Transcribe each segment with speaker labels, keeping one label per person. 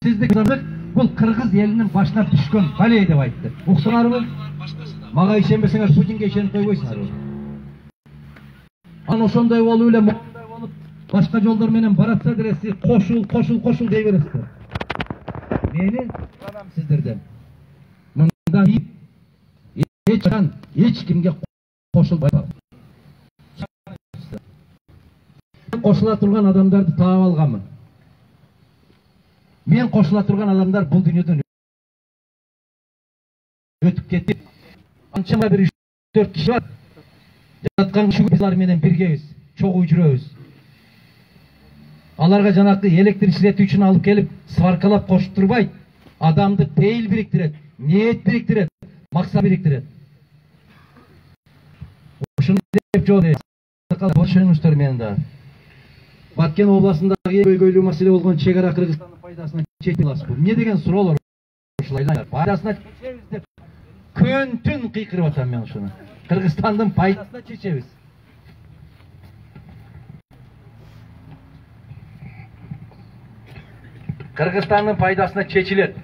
Speaker 1: Сиздик бул кыргыз элинин башына түшкөн бале деп айтты. Уксуңарбы? Мага ишенбесеңер Путинге ишенип койбойсуңарбы? Аны ошондой болуп эле болуп башка жолдор менен баратса деле кошул дей бересиздер. Мени уганам сиздерден. Мындан эч кимге кошулбайм. Кошула турган адамдарды таап алганмын. Мен кошула турган адамдар бул дүйнөдөн өтүп кетип, анчама бир 3-4 киши бар. Жаткан кишилер менен биргебиз, чогуу жүрөбүз. Аларга жанакы электричилетүүчүн алып келип, сваркалап кошуп турбайт, адамды пейил бириктирет, ниет бириктирет, максат бириктирет. Ушуну деп жол бошоңуздар менен да. Баткен областындагы көйгөйлүү маселе болгон чек ара Кыргызстандын пайдасына чечип аласыз. Эмне деген суроолор ушулай пайдасына чечебиз деп күн түн кыйкырып атам мен ушуну. Кыргызстандын пайдасына чечебиз. Кыргызстандын пайдасына чечилет.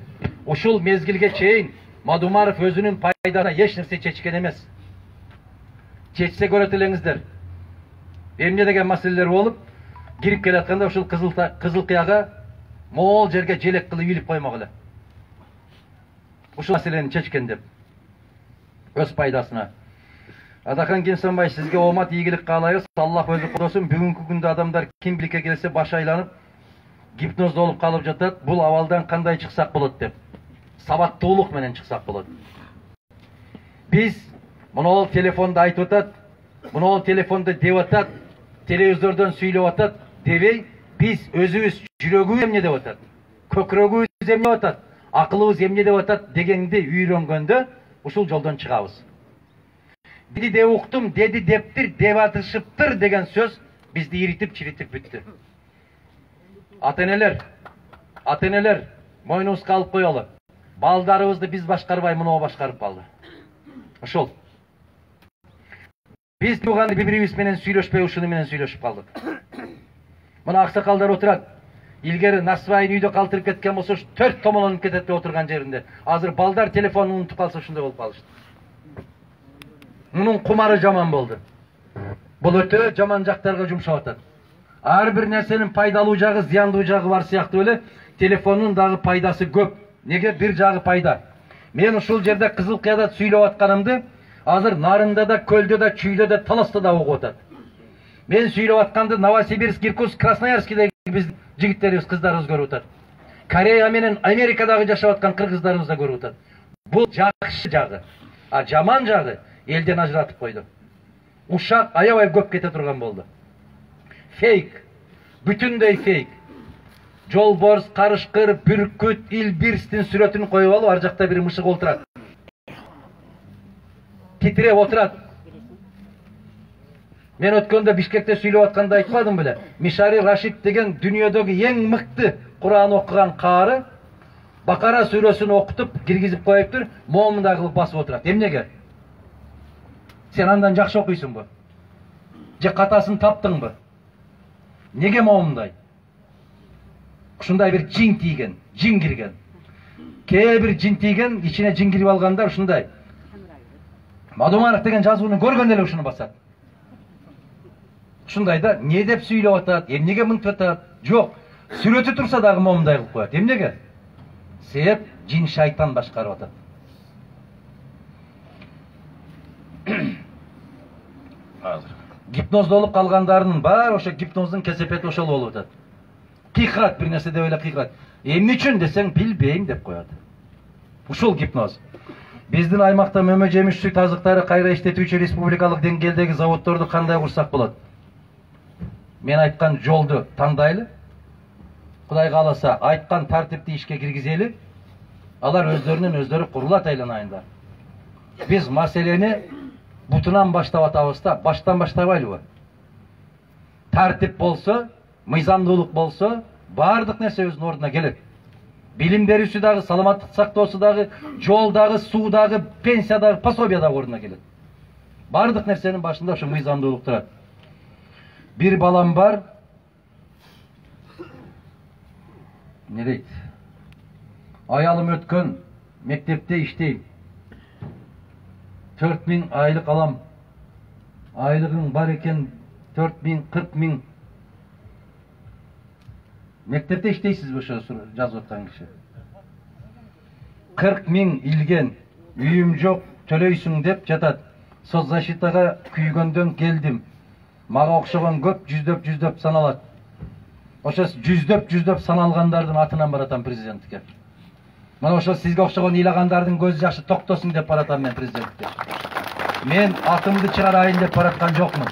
Speaker 1: Ушул мезгилге чейин Мадумаров өзүнүн пайдасына эч нерсе чечкен эмес. Чечсе көрөт элеңиздер. Эмне деген маселелер болуп кирип келатканда ушул кызыл кыяга могол жерге желек кылып үйлүп коймок эле. Ушул маселени чечкен деп. Өз пайдасына. Атакан Кемсанбай, сизге оомат ийгилик каалайбыз. Аллах өзү кудосун. Бүгүнкү күндө адамдар ким биликке келсе баш айланып, гипнозда болуп калып жатат. Бул абалдан кандай чыксак болот деп. Сабаттуулук менен чыксак болот. Биз мына телефонда айтып атат, мына телефонда деп атат, телевизордон сүйлөп атат дебей, биз өзүбүз жүрөгүбүз эмне деп атат, көкүрөгүбүз эмне деп атат, акылыбыз эмне деп атат дегенди үйрөнгөндө ушул жолдон чыгабыз. Биди деп уктум, деди дептир, деп атышыптыр деген сөз бизди иритип, чиритип бүттү. Ата-энелер, мойнубузга алып коелу. Балдарыбызды биз башкарбай, мына башкарып калды. Ошол. Биз туган бири-бирибиз менен сүйлөшпөй, ушуну менен сүйлөшүп калдык. Мына аксакалдар отурат. Илгери Насыбайын үйдө калтырып кеткен болсо, 4 томолонуп кетет деп отурган жеринде. Азыр балдар телефонун унутуп калса ушундай болуп калышты. Мунун кумары жаман болду. Бул өтө жаман жактарга жумшап атат. Ар бир нерсенин пайдалуу жагы, зыяндуу жагы бар сыяктуу эле, телефондун дагы пайдасы көп. Неге бир жагы пайда? Мен ушул жерде Кызыл Кыяда сүйлөп атканымды азыр Нарында да, Көлдө да, Чүйдө да, Таласта да угуп атат. Мен сүйлөп атканды Новосибирск, Иркутск, Красноярскидеги биз жигиттерибиз, кыздарыбыз көрүп атат. Корея менен Америкадагы жашап аткан кыргыздарыбыз да көрүп атат. Бул жакшы жагы. А жаман жагы элден ажыратып койду. Ушак аябай көп кете турган болду. Фейк. Бүтүндөй фейк. Жолборс, карышкыр, бүркүт, илбирстин сүрөтүн коюп алып, ар жакта бир мышык отурат. Титиреп отурат. Мен өткөндө Бишкекте сүйлөп атканда айтпадым беле? Мишари Рашид деген дүйнөдөгү эң мыкты Кур'ан окуган каары Бакара сүрөсүн окутуп, киргизип коюптур, момундай кылып басып отурат. Эмнеге? Сен андан жакшы окуйсуңбу? Же катасын таптыңбы? Неге момундай? Ушундай бир жин тийген, жин кирген. Кээ бир жин тийген, ичине жин кирип алгандар ушундай. Мадумаров деген жазууну көргөн эле ушуну басат. Ушундай да, не деп сүйлөп атат, эмнеге мынтип атат? Жок, сүрөтү турса дагы момундай кылып коет. Эмнеге? Себеп жин шайтан башкарып атат. Гипнозда болуп калгандардын баары ошо гипноздун кесепети ошол болуп атат. Кыйкырат бир нерсе деп эле кыйкырат. Эмне үчүн десең билбейм деп коет. Ушул гипноз. Биздин аймакта мөмө жемиш сүт азыктары кайра иштетүүчү республикалык деңгээлдеги заводдорду кандай курсак болот? Мен айткан жолду тандайлы. Кудай кааласа, айткан тартипти ишке киргизели. Алар өздөрүнөн өздөрү курулат айланайында. Биз маселени бутунан баштап атабыз да, баштан баштабайлыбы? Тартип болсо, мыйзамдуулук болсо, баардык нерсе өзүнүн ордуна келет. Билим берүүсү дагы, саламаттык сактоосу дагы, жолдагы, суудагы, пенсиядагы, пособия дагы ордуна келет. Баардык нерсенин башында ошо мыйзамдуулук турат. Bir balam var. Ne deydi? Ayalım ötkөн, mektepte iштейм. 4000 aylık alam. Aylığın var eken 4000, 40.000. Mektepte iштейсиз ошо жазып аткан киши. 40.000 илген, үйüm жок, төлөйсүң деп жатат. Соцзащитага күйгөндөн келдим. Мага окшогон көп жүздөп саналат. Ошо жүздөп саналгандардын атынан баратам президенттикке. Мына ошо сизге окшогон ыйлагандардын көзү жашы токтосун деп баратам мен президентке. Мен атымды чыгарайын деп бараткан жокмун.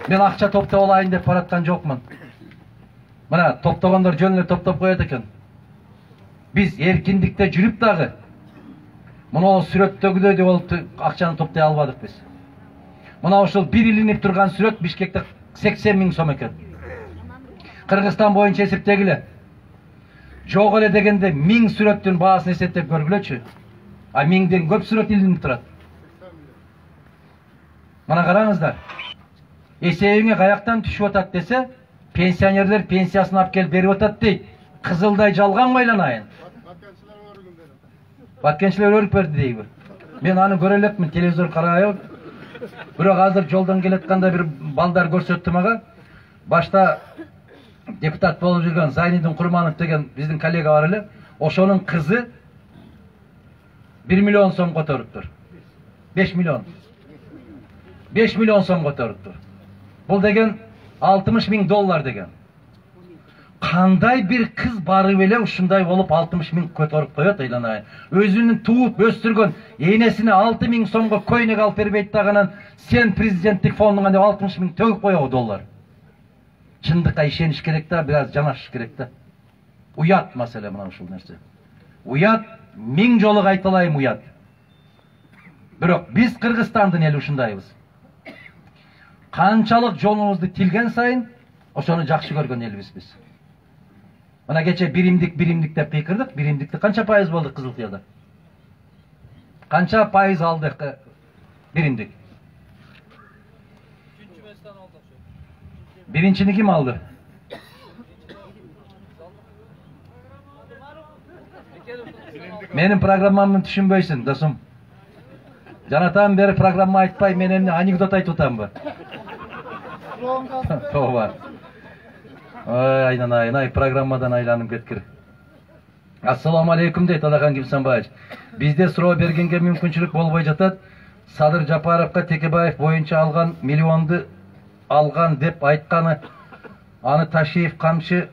Speaker 1: Мен акча топтоп алайын деп бараткан жокмун. Мына топтогондор жөн эле топтоп коет экен. Биз эркиндикте жүрүп дагы мына сүрөттөгүдөй деп болуп акчаны топтой албадык биз. Мына ошол бир илинип турган сүрөт Бишкекте 80.000 сом экен. Кыргызстан боюнча эсептегиле. Жок эле дегенде 1000 сүрөттүн баасын эсептеп көргүлөчү. А 1000ден көп сүрөт илинип турат. Мына караңыздар. Эсебиңе каяктан түшүп атат десе, пенсионерлер пенсиясын алып келип берип атат дейт. Кызылдай жалган байланайын. Баткенчилер өрүп берди дейбир. Мен аны көрө элекмин, телевизор карайбын. Бирок азыр жолдон келатканда бир балдар көрсөттү мага. Башта депутат болуп жүргөн Зайнидин Курманов деген биздин коллега бар эле. Ошонун кызы 1 миллион сом которуптур. 5 миллион. 5 миллион сом которуптур. Бул деген 60.000 доллар деген. Кандай бир кыз барып эле ушундай болуп 60.000 көтөрүп коет айланайын. Өзүнүн тууп өстүргөн энесине 6.000 сомго көйнөк алып бербейт дагынан сен президенттик фондуңа деп 60.000 төгүп коебу доллар. Чындыкка ишениш керек да, бир аз жанашыш керек да. Уят маселе мына ушул нерсе. Уят, 1000 жолу кайталайм уят. Бирок биз Кыргызстандын эли ушундайбыз. Канчалык жолубузду тилген сайын ошону жакшы көргөн элбиз биз. Мына кече биримдик деп кыйкырдык. Биримдикти канча пайыз болду Кызылтыяда? Канча пайыз алдык биримдик? Биринчини ким алды? Менин программамды түшүнбөйсүн, досум. Жанатан бери программа айтпай, мен эмне анекдот айтып атамбы? Тооба. Ой, айнанайын, программадан айланып кеткир. Ассаламу алейкум дейт Алахан Кимсанбаевич. Бизде суроо бергенге мүмкүнчүлүк болбой жатат. Садыр Жапаровго Текебаев боюнча алган миллионду алган деп айтканы, аны Ташиев камчы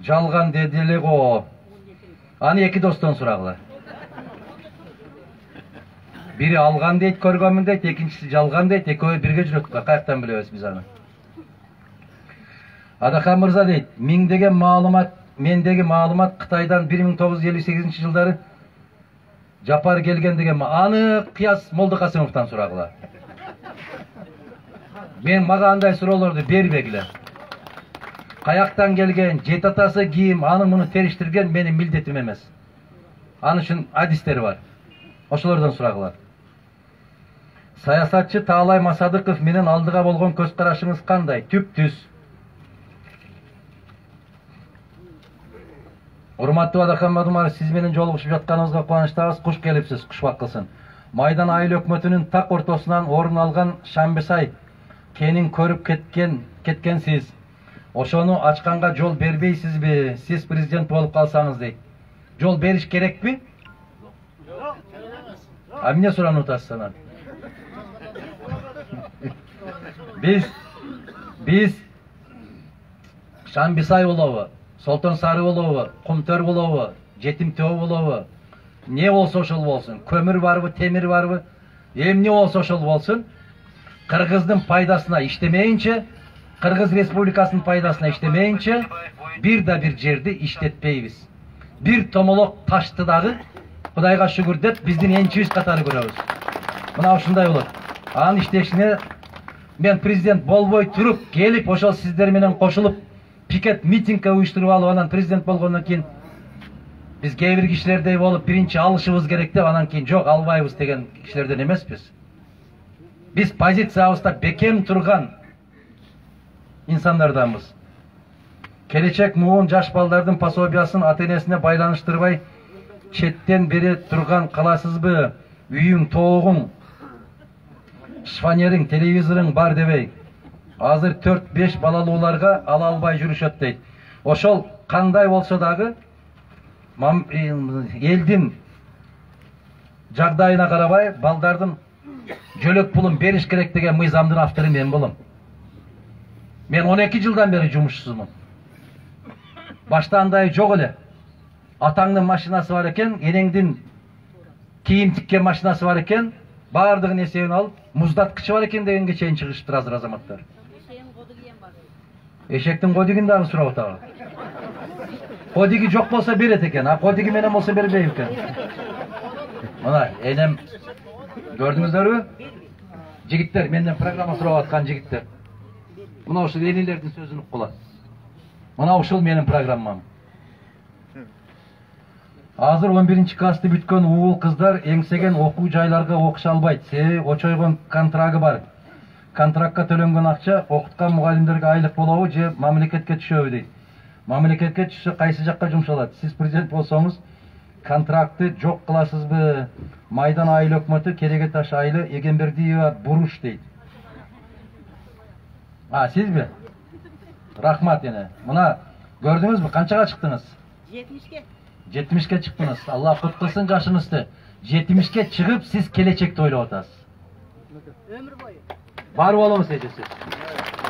Speaker 1: жалган деди эле го. Аны эки достон сурагыла. Бири алган дейт, көргөнмүн дейт, экинчиси жалган дейт, экөө бирге жүрөт. Каяктан билебиз биз аны? Адахан мырза дейт, мендеги маалымат Кытайдан 1958 жылдары Жапар келген деген, аны Кыяс Молдокасымовдон сурагыла. Мен мага андай суроолорду бербегиле. Каяктан келген, жет атасы кийим, аны муну териштирген менин милдетим эмес. Аны үчүн адистери бар. Ошолордон сурагыла. Саясатчы Таалай Масадыков менен алдыга болгон көз карашыңыз кандай? Түп-түз. Урматтуу Адахан Мадумаров, сиз менен жолугушуп жатканыбызга кубанычтабыз. Куш келипсиз, кушбак кылсын. Майдан айыл өкмөтүнүн так ортосунан орун алган Шамбисай кенин көрүп кеткенсиз. Ошону ачканга жол бербейсизби? Сиз президент болуп калсаңыз дейт. Жол бериш керекпи? А эмне суранып атасыз анан? Биз Шамбисай болобу, Солтон Сары болобу, Кумтөр болобу, Жетимтөө болобу, не болсо ошол болсун. Көмүр барбы, темир барбы, эмне болсо ошол болсун. Кыргыздын пайдасына иштемейинче, Кыргыз Республикасынын пайдасына иштемейинче, бир жерди иштетпейбиз. Бир томолок ташты дагы Кудайга шүгүр деп биздин энчибиз катары көрөбүз. Мына ушундай болот. Анын иштешине мен президент болбой туруп, келип ошол сиздер менен кошулуп, пикет митингге уюштуруп алып, анан президент болгондон кийин биз кээ бир кишилердей болуп биринчи алышыбыз керек деп, анан кийин жок албайбыз деген кишилерден эмеспиз. Биз позициябызда бекем турган инсандарданбыз. Келечек муун жаш балдардын пособиясын ата-энесине байланыштырбай четтен бере турган каласызбы? Үйүң, тоогуң, шфанериң, телевизоруң бар дебей. Азыр 4-5 балалууларга ала албай жүрүшөт дейт. Ошол кандай болсо дагы элдин жагдайына карабай балдардын жөлөк пулун бериш керек деген мыйзамдын автору мен болом. Мен 12 жылдан бери жумушсузмун. Башта андай жок эле. Атаңдын машинасы бар экен, энеңдин кийим тиккен машинасы бар экен, баардыгын эсебине алып, муздаткычы бар экен дегенге чейин чыгышыптыр азыр азаматтар. Эшектин кодигин дагы сурап атабы. Кодиги жок болсо берет экен, а кодиги менен болсо бербейт экен. Мына энем көрдүңүздөрбү? Жигиттер, менден программа сурап аткан жигиттер. Мына ушул энелердин сөзүн уккула. Мына ушул менин программам. Азыр 11 классты бүткөн уул кыздар эңсеген окуу жайларга окуша албайт. Себеби очойгон контрагы бар. Контрактка төлөнгөн акча окуткан мугалимдерге айлык болобу же мамлекетке түшөбү дейт. Мамлекетке түшсө кайсы жакка жумшалат? Сиз президент болсоңуз контрактты жок кыласызбы? Майдан айыл өкмөтү Кереге Таш айылы Эгембердиева буруш дейт. Сизби? Рахмат эне. Мына көрдүңүзбү канчага чыктыңыз?
Speaker 2: 70ке.
Speaker 1: 70ке чыктыңыз. Алла куткарсын жашыңызды. 70ке чыгып сиз келечекти ойлоп атасыз.
Speaker 2: Өмүр бою.
Speaker 1: Бар болуңуз эжеси.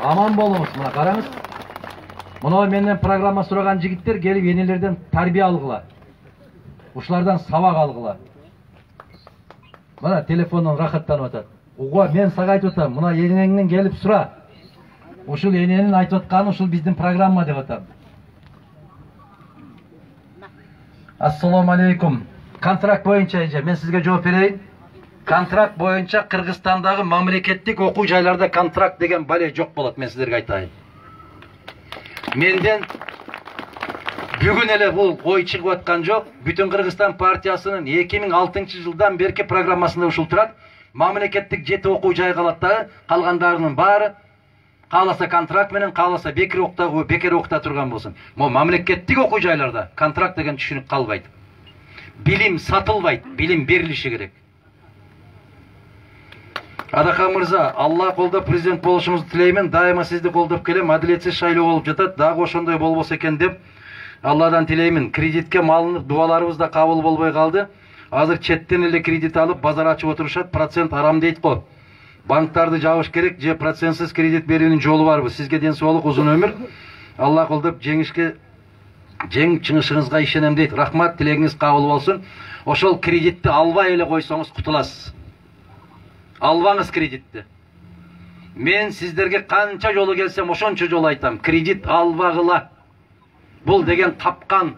Speaker 1: Аман болуңуз. Мына караңыз. Мына менден программа сураган жигиттер келип энелерден тарбия алгыла. Ушулардан сабак алгыла. Мына телефондон рахаттанып атат. Уга мен сага айтып атам, мына энеңден келип сура. Ушул эненин айтып атканы ушул биздин программа деп атам. Ассаламу алейкум. Контракт боюнча эже мен сизге жооп берейин. Контракт боюнча Кыргызстандагы мамлекеттик окуу жайларда контракт деген бале жок болот, мен сиздерге айтайын. Менден бүгүн эле бул ой чыгып аткан жок. Бүтүн Кыргызстан партиясынын 2006 жылдан берки программасында ушул турат. Мамлекеттик 7 окуу жай калат да, калгандарынын баары кааласа контракт менен, кааласа бекер окута турган болсун. Мамлекеттик окуу жайларда контракт деген түшүнүк калбайт. Билим сатылбайт, билим берилиши керек. Адахан мырза, Алла колдоп президент болушуңузду тилеймин. Дайыма сизди колдоп келем. Адилетсиз шайлоо болуп жатат. Дагы ошондой болбосо экен деп Алладан тилеймин. Кредитке малынып, дуаларыбыз да кабыл болбой калды. Азыр четтен эле кредит алып, базар ачып отурушат. Процент арам дейт го. Банктарды жабыш керек, же процентсиз кредит берүүнүн жолу барбы? Сизге ден соолук, узун өмүр. Алла колдоп чыңышыңызга ишенем дейт. Рахмат, тилегиңиз кабыл болсун. Ошол кредитти албай эле койсоңуз кутуласыз. Албаңыз кредитти. Мен сиздерге канча жолу келсем ошончо жолу айтам. Кредит албагыла. Бул деген капкан.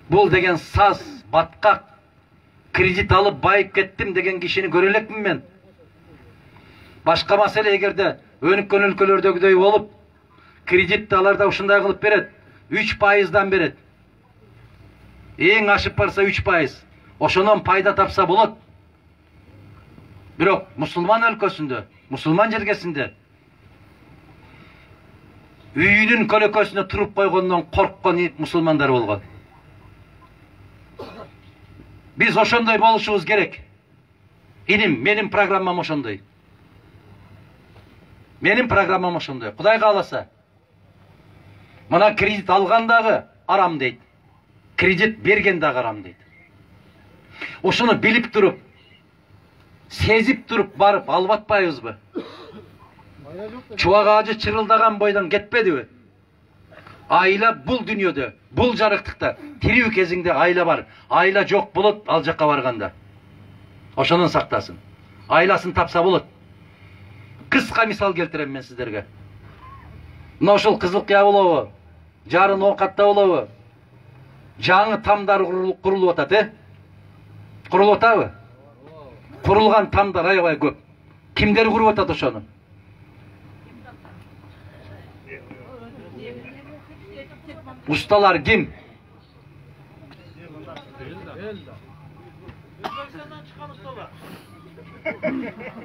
Speaker 1: Бул деген саз, баткак. Кредит алып байып кеттим деген кишини көрө элекмин мен. Башка маселе эгерде өнүккөн өлкөлөрдөгүдөй болуп, кредитти аларда ушундай кылып берет. 3%дан берет. Эң ашып барса 3%. Ошонон пайда тапса болот. Бирок мусулман өлкөсүндө, мусулман жергесинде үйүнүн көлөкөсүнө туруп койгондон корккон мусулмандар болгон. Биз ошондой болушубуз керек. Иним, менин программам ошондой. Менин программам ошондой. Кудай кааласа. Мына кредит алган дагы арам дейт. Кредит берген дагы арам дейт. Ошону билип туруп, сезип туруп барып алып атпайбызбы? Чубак ажы чырылдаган бойдон кетпедиби? Айла бул дүйнөдө, бул жарыктыкта, тирүү кезиңде айла бар. Айла жок болот ал жакка барганда. Ошонун сактасын. Айласын тапса болот. Кыска мисал келтирем мен сиздерге. Мына ошол Кызыл Кыя болобу? Жарын Оокатта болобу? Жаңы тамдар курулуп атат, Курулуп атабы? Курулган тамдар аябай көп. Кимдер куруп атат ошону? Ustalar kim?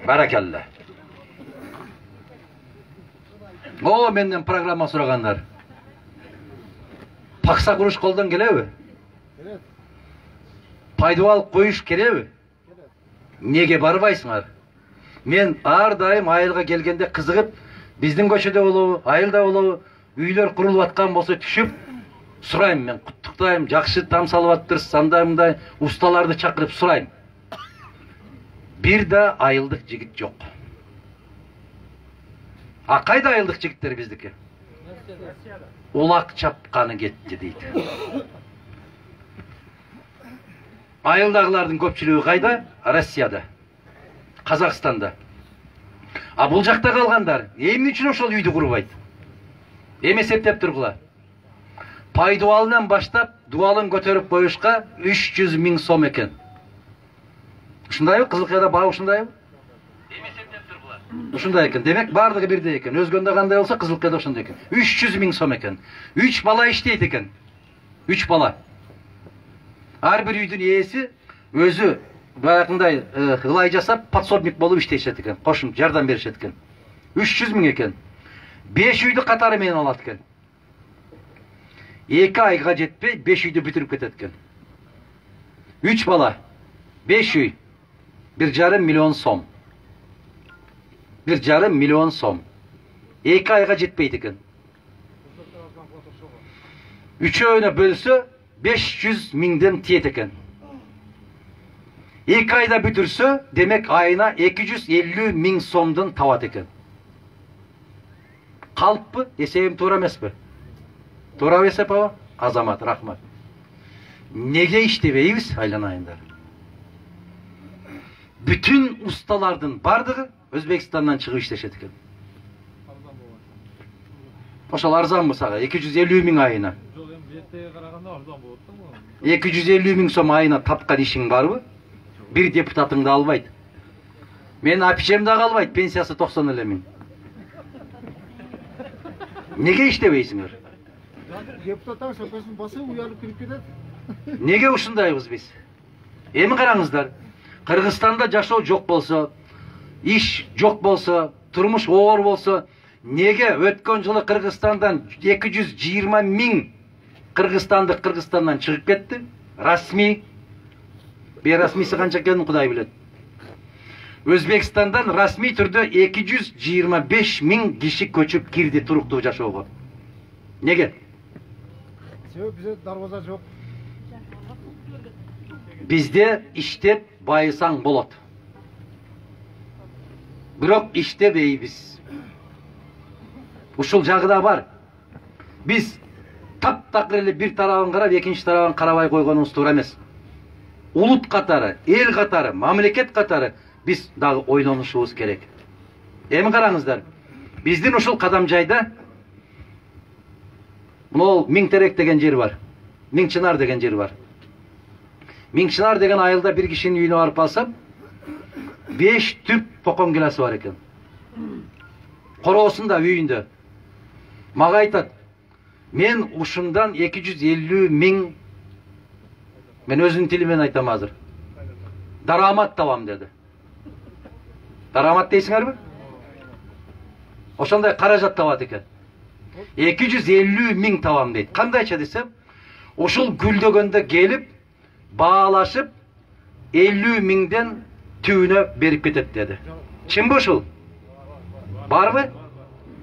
Speaker 1: Barakallah. O menden programma soraganlar. Paksa kuruş koldan gelebi?
Speaker 3: Evet.
Speaker 1: Пайдабал koyuş kerebi? Nege barbaysыңар? Men ар дайым айылга келгенде кызыгып, биздин көчөдө болобу, айылда болобу, үйлөр курулуп аткан болсо түшүп, сурайм мен, куттуктайм, жакшы там салып аттырсыз, андай мындай усталарды чакырып сурайм. Бир да айылдык жигит жок. А кайда айылдык жигиттер биздики? Улак чапканы кетти дейт. Айылдагылардын көпчүлүгү кайда? Россияда, Казакстанда. А бул жакта калгандар эмне үчүн ошол үйдү курбайт? Эми эсептеп тургула. Пайдабалынан баштап дуалын көтөрүп коюшка 300 000 сом экен. Ушундайбы? Кызылкаяда баа ушундайбы? Эми эсептеп тургула. Ушундай экен. Демек бардыгы бирдей экен. Өзгөндө кандай болсо Кызылкаяда ошондой экен. 300 000 сом экен. 3 бала иштейт экен. 3 бала. Ар бир үйдүн ээси өзү баягындай ылай жасап подсобник болуп иштешет экен. Кошум жардам беришет экен. 300 000 экен. 5 үйдү катары менен алат экен. 2 айга жетпей 5 үйдү бүтүрүп кетет экен. 3 бала, 5 үй, 1,5 миллион сом. 1,5 миллион сом. 2 айга жетпейт экен. Үчөөнө бөлсө 500 000ден тиет экен. 2 айда бүтүрсө, демек айына 250 000 сомдон табат экен. Калппы? Эсебим туура эмеспи? Туура эсеп аба? Азамат, рахмат. Неге иштебейбиз айланайындар? Бүтүн усталардын бардыгы Өзбекстандан чыгып иштешет экен. Ошол арзанбы сага? 250 000 айына.
Speaker 3: Жок, эми беттеге караганда арзан болот да.
Speaker 1: 250 000 сом айына тапкан ишиң барбы? Бир депутатыңды албайт. Мен апичем да калбайт, пенсиясы 90 эле миң. Неге иштебейсиңер?
Speaker 3: Депутаттар шапкасын басып уялып кирип кетет.
Speaker 1: Неге ушундайбыз биз? Эми караңыздар. Кыргызстанда жашоо жок болсо, иш жок болсо, турмуш оор болсо, неге өткөн жылы Кыргызстандан 220 000 кыргызстандык Кыргызстандан чыгып кетти? Расмий. Бейрасмийси канча экенин Кудай билет. Өзбекстандан расмий түрдө 225 000 киши көчүп кирди туруктуу жашоого. Неге?
Speaker 3: Себеп бизде дарбаза жок.
Speaker 1: Бизде иштеп байысаң болот. Бирок иштебейбиз. Ушул жагы да бар. Биз таптакыр эле бир тарабын карап, экинчи тарабын карабай койгонубуз туура эмес. Улут катары, эл катары, мамлекет катары биз дагы ойлонушубуз керек. Эми караңыздар. Биздин ушул Кадамжайда могул Миңтерек деген жер бар. Миңчынар деген жер бар. Миңчынар деген айылда бир кишинин үйүнө барып алсам, 5 түп токон гиласы бар экен. Короосунда үйүндө. Мага айтат, мен ушундан 250 000, мен өзүнүн тилимен айтам азыр, дарамат табам деди. Дарамат дейсиңерби? Ошондой каражат табат экен. 250 000 табам дейт. Кандайча десем, ушул гүлдөгөндө келип, баалашып, 50 000ден түйүнө берип кетет деди. Чынбы ушул? Барбы?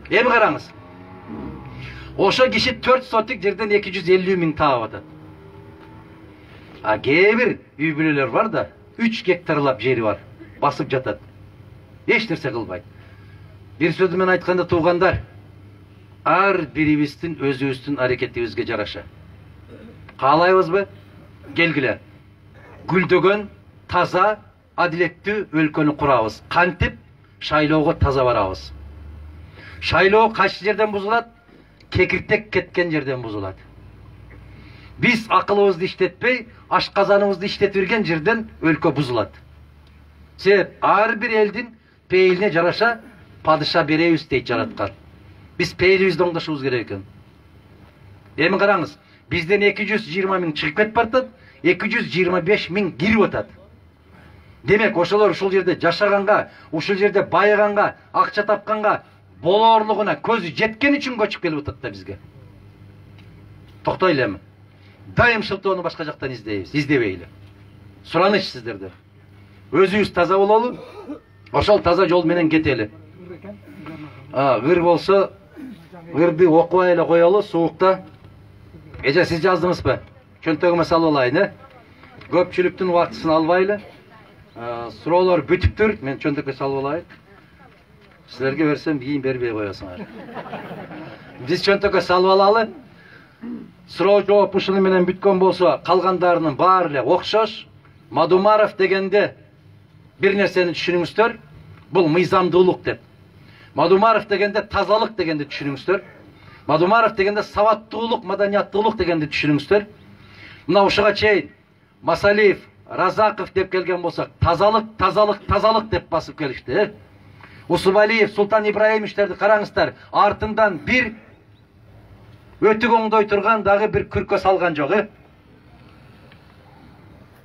Speaker 1: Эми караңыз. Ошо киши 4 сотик жерден 250 000 таап атат. А кээ бир үй бүлөлөр бар да, 3 гектарлап жери бар, басып жатат. Эч нерсе кылбайт. Бир сөзү менен айтканда, туугандар, ар бирибиздин өзүбүздүн аракетибизге жараша. Каалайбызбы? Келгиле. Гүлдөгөн, таза, адилеттүү өлкөнү курабыз. Кантип шайлоого таза барабыз. Шайлоо кайсы жерден бузулат? Кекиртек кеткен жерден бузулат. Биз акылыбызды иштетпей, ашказаныбызды иштетип берген жерден өлкө бузулат. Себеп ар бир элдин пейилине жараша падыша беребиз дейт жараткан. Биз пейилибизди оңдошубуз керек экен. Эми караңыз, бизден 220 000 чыгып кетип баратат, 225 000 кирип атат. Демек, ошолор ушул жерде жашаганга, ушул жерде байыганга, акча тапканга болоорлугуна көзү жеткен үчүн көчүп келип атат да бизге. Токтойлы эми. Дайым шылтоону башка жактан издейбиз, издебейли. Сураныч сиздерден. Өзүбүз таза бололу, ошол таза жол менен кетели. Ыр болсо, ырды окубай эле коелу суукта. Эже сиз жаздыңызбы? Чөнтөгүмө салып алайын, э? Көпчүлүктүн убактысын албайлы. Суроолор бүтүптүр, мен чөнтөккө салып алайын. Силерге берсем кийин бербей коесуңар. Биз чөнтөккө салып алалы. Суроо жооп ушуну менен бүткөн болсо, калгандарынын баары эле окшош. Мадумаров дегенде бир нерсени түшүнүңүздөр. Бул мыйзамдуулук деп. Мадумаров дегенде тазалык дегенди түшүнүңүздөр. Мадумаров дегенде сабаттуулук, маданияттуулук дегенди түшүнүңүздөр. Мына ушуга чейин Масалиев, Разаков деп келген болсак, тазалык деп басып келишти. Усубалиев, Султан Ибраимовичтерди караңыздар, артындан бир өтүк оңдой турган дагы бир күркө салган жок, э?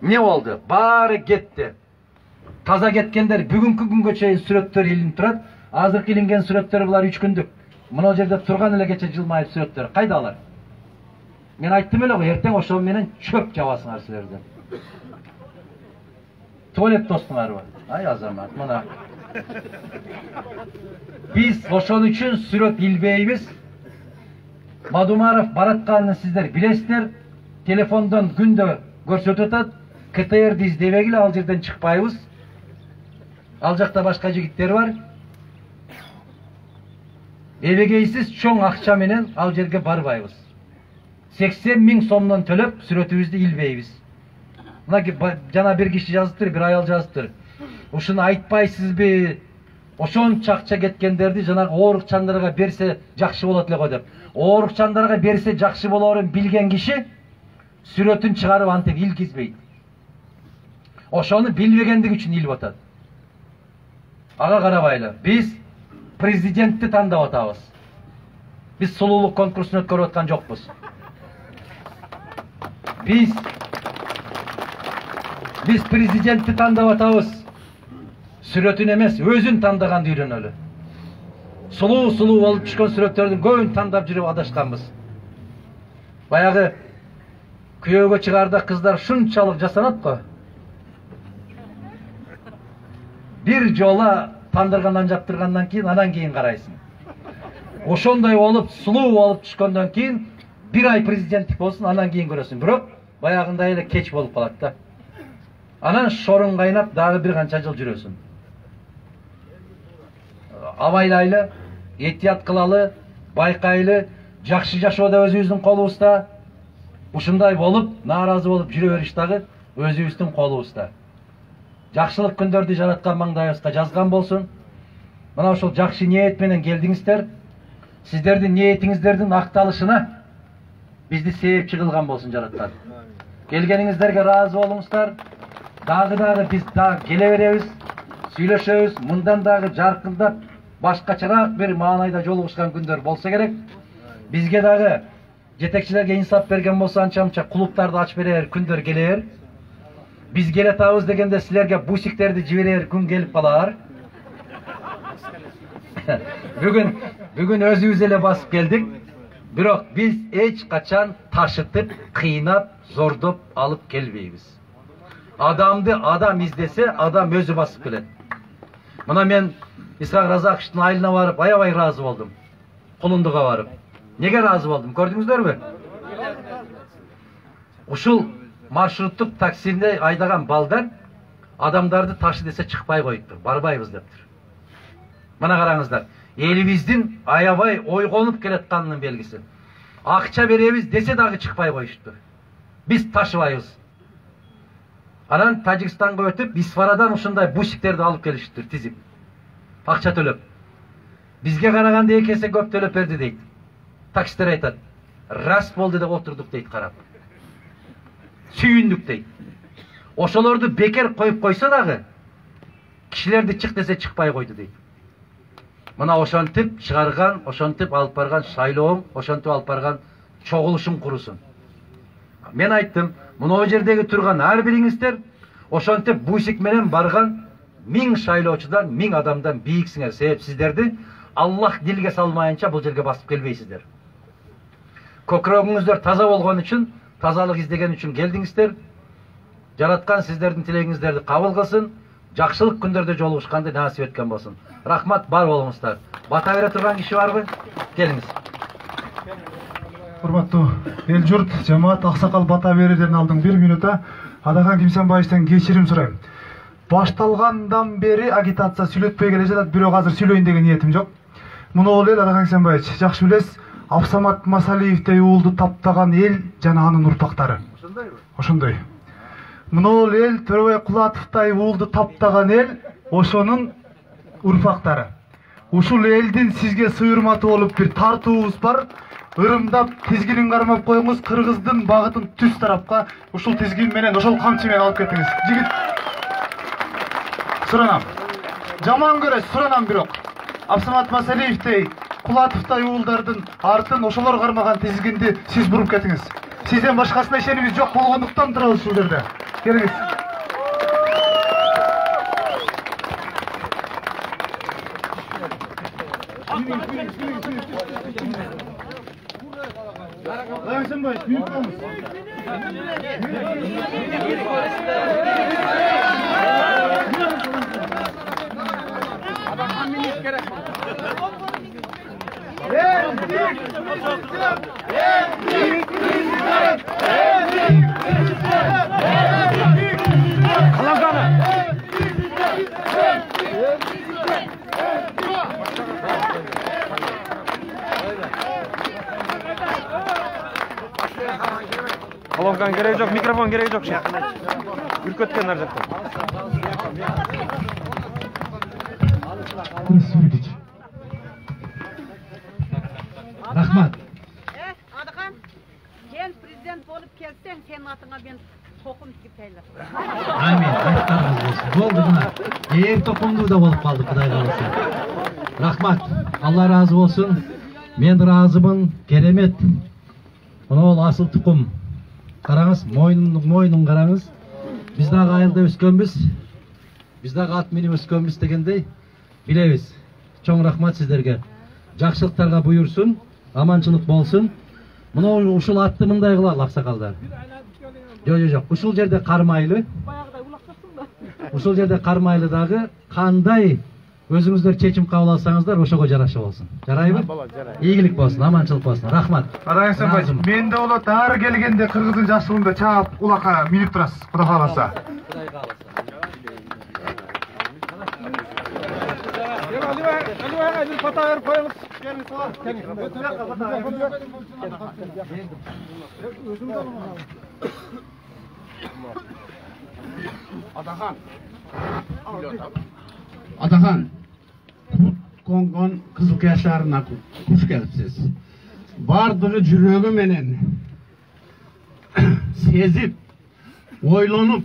Speaker 1: Не болду? Баары кетти. Таза кеткендер бүгүнкү күнгө чейин сүрөттөр илинип турат. Азыркы илинген сүрөттөр булар 3 күндүк. Мына жерде турган эле кече жылмайып сүрөттөр. Кайда алар? Мен айттым эле го, эртең ошол менен чөп жабасыңар силерден. Туалет достуңарбы? Ай азамат, мына. Биз ошол үчүн сүрөт илбейбиз. Мадумаров баратканын сиздер билесиздер. Телефондон күндө көрсөтүп атат. КТРди издебегиле, ал жерден чыкпайбыз. Ал жакта башка жигиттер бар. Эбегейсиз чоң акча менен ал жерге барбайбыз. 80 000 сомдон төлөп сүрөтүбүздү илбейбиз. Мына жана бир киши жазыптыр, бир аял жазыптыр. Ушуну айтпайсызбы? Ошончо акча кеткендерди жанагы оорукчандарга берсе жакшы болот эле го деп. Оорукчандарга берсе жакшы болорун билген киши сүрөтүн чыгарып антип илгизбейт. Ошону билбегендиги үчүн илип атат. Ага карабайлы. Биз президентти тандап атабыз. Биз сулуулук конкурсун өткөрүп аткан жокпуз. Биз президентти тандап атабыз. Сүрөтүн эмес, өзүн тандаганды үйрөнөлү. Сулуу болуп түшкөн сүрөттөрдүн көбүн тандап жүрүп адашканбыз. Баягы күйөөгө чыгаарда кыздар шунчалык жасанат го. Бир жола тандыргандан жаптыргандан кийин, анан кийин карайсың. Ошондой болуп, сулуу болуп түшкөндөн кийин, бир ай президенттик болсун, анан кийин көрөсүң. Бирок баягындай эле кеч болуп калат да. Анан шорун кайнап, дагы бир канча жыл жүрөсүң. Абайлайлы, этият кылалы, байкайлы, жакшы жашоо да өзүбүздүн колубузда. Ушундай болуп, нааразы болуп жүрө бериш дагы өзүбүздүн колубузда. Жакшылык күндөрдү жараткан маңдайыбызга жазган болсун. Мына ошол жакшы ниет менен келдиңиздер. Сиздердин ниетиңиздердин акталышына бизди себепчи кылган болсун жараткан. Келгениңиздерге ыраазы болуңуздар. Дагы биз келе беребиз, сүйлөшөбүз. Мындан дагы жаркындап, башкачараак бир маанайда жолугушкан күндөр болсо керек. Бизге дагы жетекчилерге инсап берген болсо анча-мынча клубтарды ачып берер күндөр келер. Биз келе атабыз дегенде силерге бусиктерди жиберер күн келип калар. Бүгүн өзүбүз эле басып келдик. Бирок биз эч качан ташытып, кыйнап, зордоп алып келбейбиз. Адамды адам издесе, адам өзү басып келет. Мына мен Исхак Разаковичтин айылына барып, аябай ыраазы болдум. Кулундуга барып. Неге ыраазы болдум? Көрдүңүздөрбү? Ушул маршруттук таксинде айдаган балдар адамдарды ташы десе чыкпай коюптур, барбайбыз дептир. Мына караңыздар, элибиздин аябай ойгонуп келатканынын белгиси. Акча беребиз десе дагы чыкпай коюштур. Биз ташыбайбыз. Анан Тажикстанга өтүп, Исфарадан ушундай бусиктерди алып келиштир, тизип. Акча төлөп. Бизге караганда 2 эсе көп төлөп берди дейт. Таксистер айтат. Рас болду деп отурдук дейт карап. Сүйүндүк дейт. Ошолорду бекер коюп койсо дагы кишилерди чык десе чыкпай койду дейт. Мына ошентип чыгарган, ошентип алып барган шайлоом, ошентип алып барган чогулушум курусун. Мен айттым, мына жердеги турган ар бириңиздер ошентип бусик менен барган 1000 шайлоочудан, 1000 адамдан бийиксиңер. Себеп сиздерди Аллах дилге салмайынча бул жерге басып келбейсиздер. Көкірегіңіздер таза болған үшін, тазалық іздеген үшін келдіңіздер. Жаратқан сіздердің тілегіңіздерді қабыл қылсын, жақсылық күндерде жолығышқанды насip еткен болсын. Рахмат, бар болыңыздар. Бата бере тұрған киши барбы? Келіңіз.
Speaker 3: Құрматтуу эл жұрт, жамаат, ақсақал бата берерден алдың 1 минута Адахан Кимсенбаевтан кешірім сұраймын. Башталғандан бері агитация сүйлөтпей келе жатат, бирок азыр сүйлөйүн деген ниетим жок. Муну ол эл Адахан Кимсенбаевич, жакшы билесиз, Абсамат Масалиевдей уулду таптаган эл жана анын урпактары. Ошондой. Муну ол эл Төрөбай Кулатовдой уулду таптаган эл ошонун урпактары. Ушул элдин сизге сыйырматы болуп бир тартуубуз бар. Ырымдап тизгинин кармап коюңуз, Кыргыздын багытын түз тарапка ушул тизгин менен, ошол камчы менен алып кетиңиз. Жигит. Суранам. Жаман көрөсүз, суранам бирок. Абсамат Масалиевдей, Кулатовдой уулдардын артын ошолор кармаган тизгинди сиз буруп кетиңиз. Сизден башкасына ишенибиз жок болгондуктан турабыз ушул жерде. Келиңиз.
Speaker 4: Колонкан кереги жок, микрофон кереги жок. Үркөткөн нар жакта.
Speaker 1: Рахмат.
Speaker 2: Адахан, сен президент болып келсең, сен атыңа мен тоқым тігіп тайлар.
Speaker 1: Амин. Айттарыңыз болсын. Болды мына. Тоқымды да болып қалды, Құдай қаласа. Рахмат. Алла разы болсын. Мен разымын. Керемет. Мына ол асыл тұқым. Қараңыз, мойнын қараңыз. Біз дағы айылда өскенбіз. Біз дағы ат миніп өскенбіз дегендей білеміз. Чоң рахмат сіздерге. Жақсылықтарға бұйырсын, аманшылық болсын. Мына ушул атты мындай кылалы аксакалдар. Жок. Ушул жерде кармайлы. Ушул жерде кармайлыдагы кандай өзүңүздөр чечим кабыл алсаңыздар ошого жараша болсун. Жарайбы? Ийгилик болсун, аманчылык болсун. Рахмат.
Speaker 3: Адахан Кимсенбаевич, менде болот ар келгенде Кыргыздын жашыгында чаап улакка минип турасыз, Кудай кааласа.
Speaker 5: Adahan, kongon kızık yaşlarına kuş gelipsiz. Bardığı jürögü menen sezip, oylanıp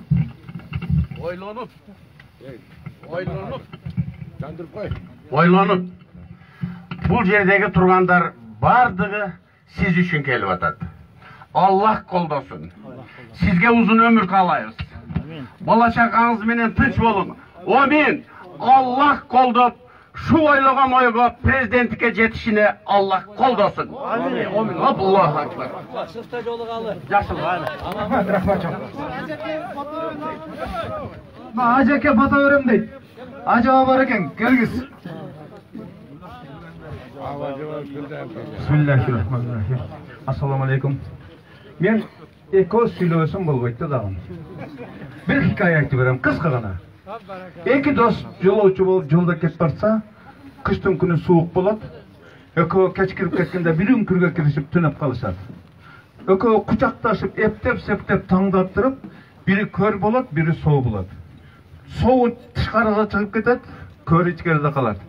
Speaker 5: bu yerdeki turganlar bardığı siz üçün kelip atat. Allah koldasun. Sizge uzun ömür kalayız. Bala çakağınız menen tınç bolun. Amin. Allah koldop, şu oylagan oyga prezidentike jetişine Allah koldasun. Amin. Allahu akbar.
Speaker 1: Жақсылықта жолығалы.
Speaker 3: Рахмат, рахмат чоң. Ажеке бата берем дейт. Ажаба бар экен, келгиз. Бисмиллахиррахманиррахим. Ассаламу алейкум. Мен эки сүйлөсөм болбойт да дагы. Бир хикая айтып берем, кыска гана. Эки дос жолоочу болуп жолдо кетип барса, кыштын күнү суук болот. Экөө кеч кирип кеткенде бир үңкүргө киришип түнөп калышат. Экөө кучакташып, эптеп-септеп таңдап туруп, бири көр болот, бири соо болот. Соо тышкарыга чыгып кетет, көр ичкерide калат.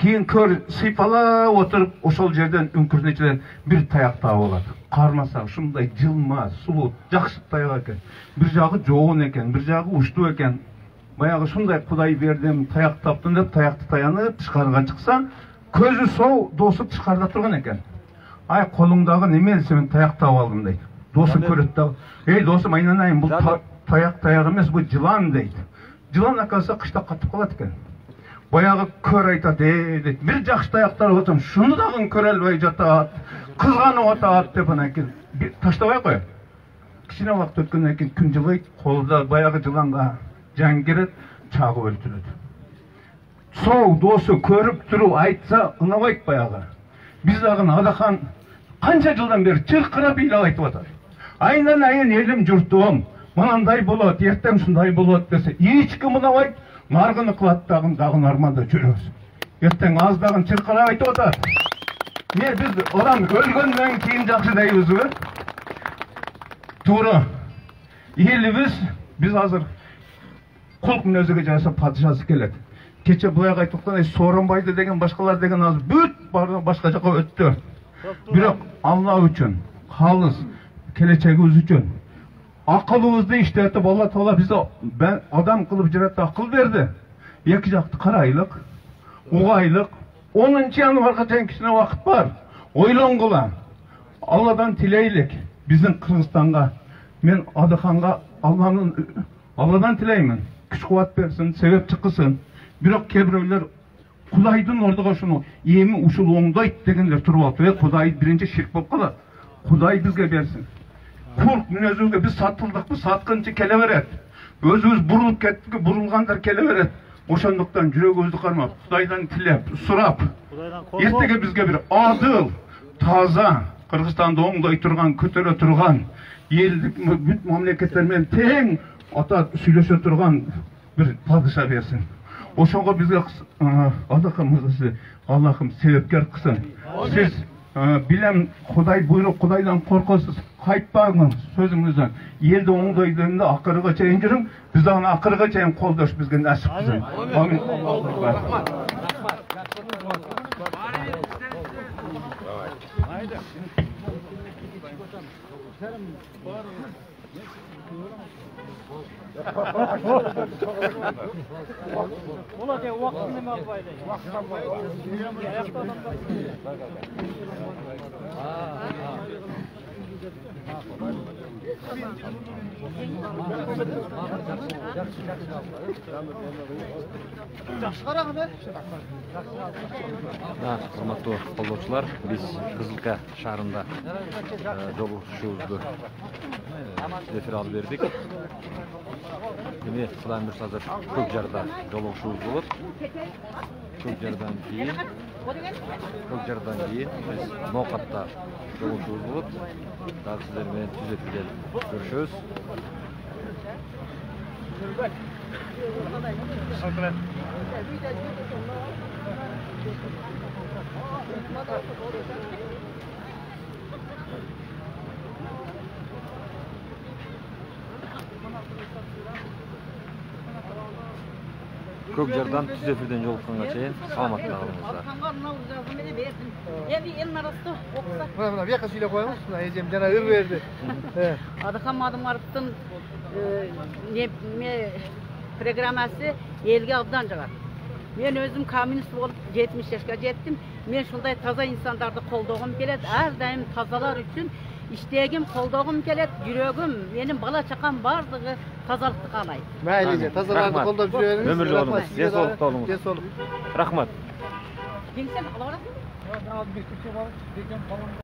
Speaker 3: Кийин көр сыйпалап отуруп, ошол жерден үңкүрдүн ичинен бир таяк таап алат. Кармаса ушундай жылма, сулуу, жакшы таяк экен. Бир жагы жоон экен, бир жагы уштуу экен. Баягы ушундай Кудай бердим, таяк таптым деп таякты таянып тышкарыга чыкса, көзү соо, досу тышкарда турган экен. Ай, колуңдагы неме десе мен таяк таап алдым дейт. Досу көрөт да, эй досум, айнанайын, бул таяк эмес, бул жылан дейт. Жылан акасы кышта катып калат экен. баяғы көр айтады, дейді. Bir жақсы таяқтар отым, шуны дағын көре албай жатат, қызғанып отат деп ана екен. Таштабай қой. Кішкене уақыт өткеннен кейін күн жылайды, қолда баяғы жыланға жан келеді, чағып өлтіреді. Сол досы көріп тұру айтса ұнамайды баяғы. Біз дағын Адахан қанша жылдан бері чырқырап билеп айтып отыр. Айнан айын елім жұртым, мынандай болады, ертең шындай болады десе, ешкім ұнамайды, нарғыны қылаттағын дағын арманда жүріңіз. Ертең аздағын чырқырап айтып отыр. Не біз адам өлгеннен кейін жақсы дейміз бе? Тура. Еліміз біз азыр құлқ мінезіге жасап падишасы келеді. Кече бұяқ айтықтан Сооронбайды деген башқалар деген аз бүт башқа жаққа өтті. Бірақ Алла үшін, қалыз, келечегіміз үшін ақылымызды іштетіп Алла Тағала бізді адам қылып жаратты, ақыл берді. Екі жақты қарайлық, ұғайлық. 10 январға тең кішкене уақыт бар. Ойланғыла. Алладан тілейлік біздің Қырғызстанға. Мен Адаханға Алладан тілеймін. Күш қуат берсін, себеп çıkısın. Бірақ кейбіреулер Құдайдың ордыға шunu емі ушыл оңдайды дегендер тұрып алды. Құдай бірінші ширк болып қалады. Құдай бізге берсін. Құлқ мінезуге біз сатылдық, біз сатқыншы келе береді. Өзіміз бұрылып кеттік, бұрылғандар келе береді. Ошондуктан жүрөгүбүздү кармап, Кудайдан тилеп, сурап, эртеге бизге бир адыл, таза, Кыргызстанды оңдой турган, көтөрө турган, элдик бүт мамлекеттер менен тең ата сүйлөшө турган бир падыша берсин. Ошого бизге Аллахым себепкер кылсын. Сиз билем Кудай буйрук, Кудайдан коркосуз, кайтпаңыз сөзүңүздөн. Элди оңдойдуңда акырга чейин жүрүң. Biz аны акырга чейин колдош бизге насип кылсын. Амин.
Speaker 4: Құрметті қолдаушылар, біз Қызылка шаарында жолугушуубузду эфир алып бердик. Міне Құдайым бұйырса азыр Көкжарда жолугушуубуз болот. Көкжардан кейін біз Ноқатта жолугушуубуз болот. Дагы сиздер менен түз эфирде көрүшөбүз. Көкжардан түз эфирден жолукканга чейин саламатта калыңыздар.
Speaker 6: Мына бияка сүйлөп коебуз. Мына эжем жана ыр берди.
Speaker 2: Адахан Мадумаровдун программасы элге абдан жагат. Мен өзüm коммунист болуп 70 жашка жеттим. Мен ушундай таза инсандарды колдогум келет. Ар дайым тазалар үчүн иштегим, колдогум келет. Жүрөгүм, менин бала чакам бардыгы тазалыкты каалайт.
Speaker 6: Майлы, тазаларды колдоп жүрөбүз.
Speaker 4: Өмүрлүү болуңуз, денсаулыкта болуңуз. Рахмат.
Speaker 2: Кеңсем ала барасың?